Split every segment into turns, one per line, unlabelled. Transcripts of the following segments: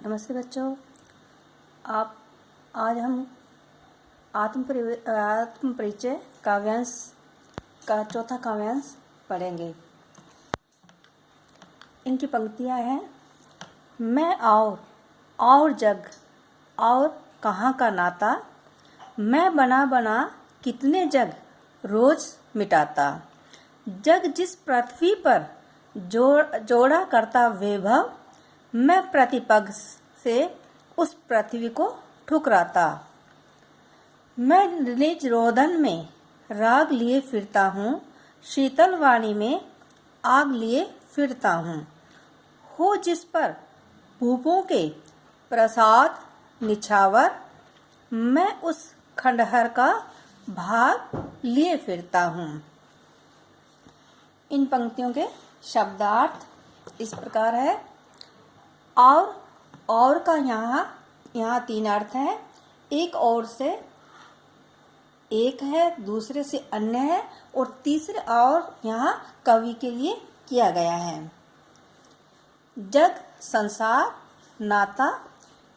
नमस्ते बच्चों। आप आज हम आत्म परिचय काव्यांश का चौथा काव्यांश पढ़ेंगे। इनकी पंक्तियां हैं। मैं और जग और कहाँ का नाता, मैं बना बना कितने जग रोज मिटाता। जग जिस पृथ्वी पर जोड़ा करता वैभव, मैं प्रतिपग से उस पृथ्वी को ठुकराता। मैं निज रोदन में राग लिए फिरता हूँ, शीतल वाणी में आग लिए फिरता हूँ। हो जिस पर भूपों के प्रसाद निछावर, मैं उस खंडहर का भाग लिए फिरता हूँ। इन पंक्तियों के शब्दार्थ इस प्रकार है। और का यहाँ तीन अर्थ है। एक और से एक है, दूसरे से अन्य है और तीसरे और यहाँ कवि के लिए किया गया है। जग संसार, नाता,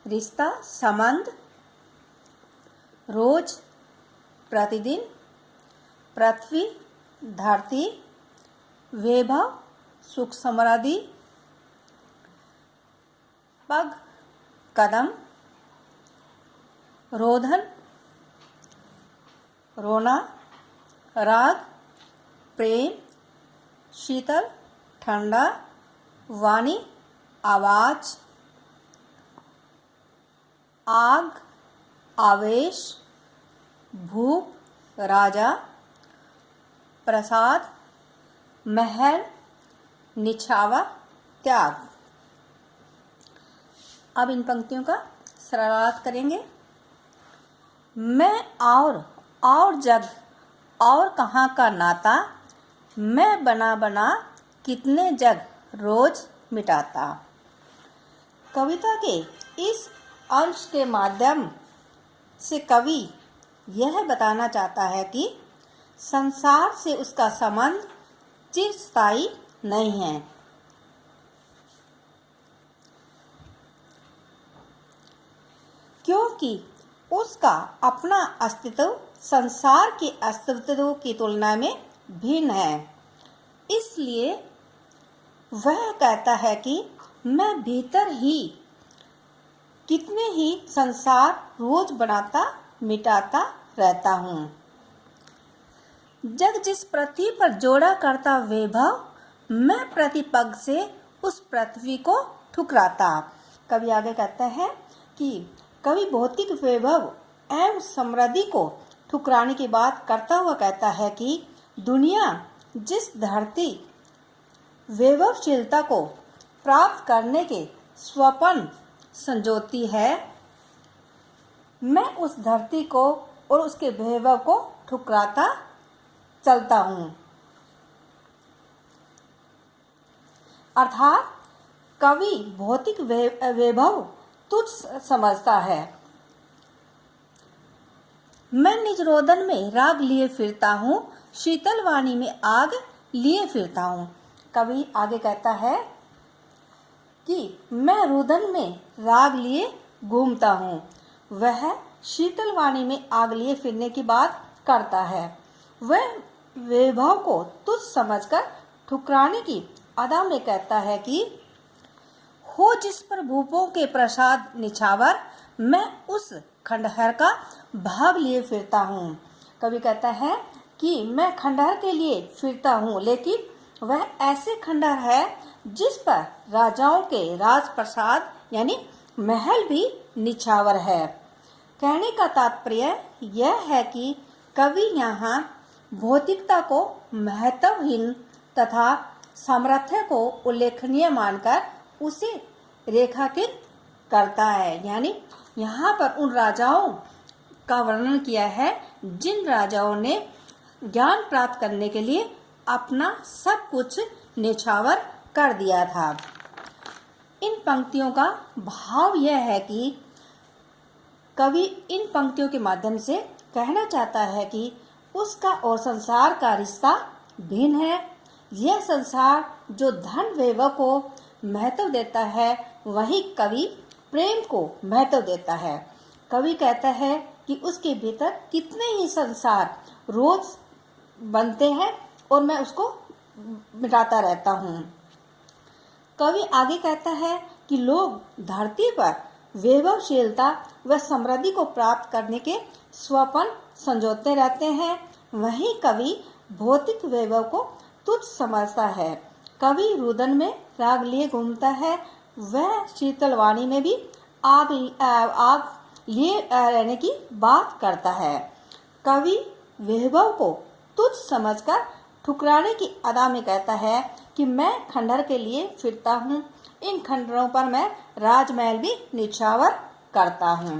रिश्ता, संबंध, रोज, प्रतिदिन, पृथ्वी, धरती, वैभव, सुख समृद्धि, पग, कदम, रोधन, रोना, राग, प्रेम, शीतल, ठंडा, वाणी, आवाज, आग, आवेश, भूप, राजा, प्रसाद, महल, निछावा, त्याग। अब इन पंक्तियों का सरलार्थ करेंगे। मैं और जग और कहाँ का नाता, मैं बना बना कितने जग रोज मिटाता। कविता के इस अंश के माध्यम से कवि यह बताना चाहता है कि संसार से उसका संबंध चिरस्थायी नहीं है, क्योंकि उसका अपना अस्तित्व संसार के अस्तित्व की तुलना में भिन्न है। इसलिए वह कहता है कि मैं भीतर ही कितने ही संसार रोज बनाता मिटाता रहता हूँ। जग जिस पृथ्वी पर जोड़ा करता वैभव, मैं प्रतिपग से उस पृथ्वी को ठुकराता। कवि आगे कहता है कि कवि भौतिक वैभव एवं समृद्धि को ठुकराने की बात करता हुआ कहता है कि दुनिया जिस धरती वैभवशीलता को प्राप्त करने के स्वप्न संजोती है, मैं उस धरती को और उसके वैभव को ठुकराता चलता हूँ। अर्थात कवि भौतिक वैभव तुच्छ समझता है। मैं निज रोदन में राग लिए फिरता हूँ, शीतल वाणी में आग लिए फिरता हूँ। कवि आगे कहता है कि मैं रोदन में राग लिए घूमता हूँ। वह शीतल वाणी में आग लिए फिरने की बात करता है। वह वैभव को तुच्छ समझकर ठुकराने की अदा में कहता है कि हो जिस पर भूपों के प्रसाद निछावर, मैं उस खंडहर का भाग लिए फिरता हूँ। कवि कहता है कि मैं खंडहर के लिए फिरता हूँ, लेकिन वह ऐसे खंडहर है जिस पर राजाओं के राजप्रसाद यानी महल भी निछावर है। कहने का तात्पर्य यह है कि कवि यहाँ भौतिकता को महत्वहीन तथा सामर्थ्य को उल्लेखनीय मानकर उसे रेखांकित करता है। यानी यहाँ पर उन राजाओं का वर्णन किया है जिन राजाओं ने ज्ञान प्राप्त करने के लिए अपना सब कुछ निछावर कर दिया था। इन पंक्तियों का भाव यह है कि कवि इन पंक्तियों के माध्यम से कहना चाहता है कि उसका और संसार का रिश्ता भिन्न है। यह संसार जो धन वैभव को महत्व देता है, वही कवि प्रेम को महत्व देता है। कवि कहता है कि उसके भीतर कितने ही संसार रोज बनते हैं और मैं उसको मिटाता रहता हूँ। कवि आगे कहता है कि लोग धरती पर वैभवशीलता व समृद्धि को प्राप्त करने के स्वप्न संजोते रहते हैं, वहीं कवि भौतिक वैभव को तुच्छ समझता है। कवि रुदन में राग लिए घूमता है, वह शीतल वाणी में भी आग लिए रहने की बात करता है। कवि वैभव को तुच्छ समझकर ठुकराने की अदा में कहता है कि मैं खंडहर के लिए फिरता हूँ, इन खंडहरों पर मैं राजमहल भी निछावर करता हूँ।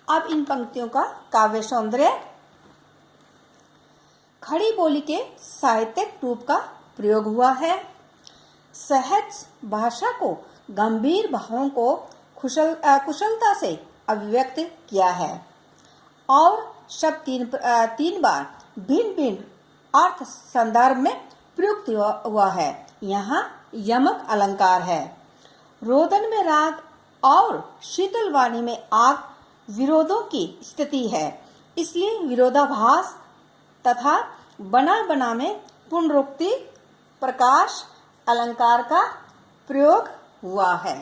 अब इन पंक्तियों का काव्य सौंदर्य। खड़ी बोली के साहित्यिक रूप का प्रयोग हुआ है। सहज भाषा को गंभीर भावों को कुशलता से अभिव्यक्त किया है और शब्द तीन बार भिन्न भिन्न अर्थ संदर्भ में प्रयुक्त हुआ है। यहाँ यमक अलंकार है। रोदन में राग और शीतल वाणी में आग विरोधों की स्थिति है, इसलिए विरोधाभास तथा बना बना में पुनरुक्ति प्रकाश अलंकार का प्रयोग हुआ है।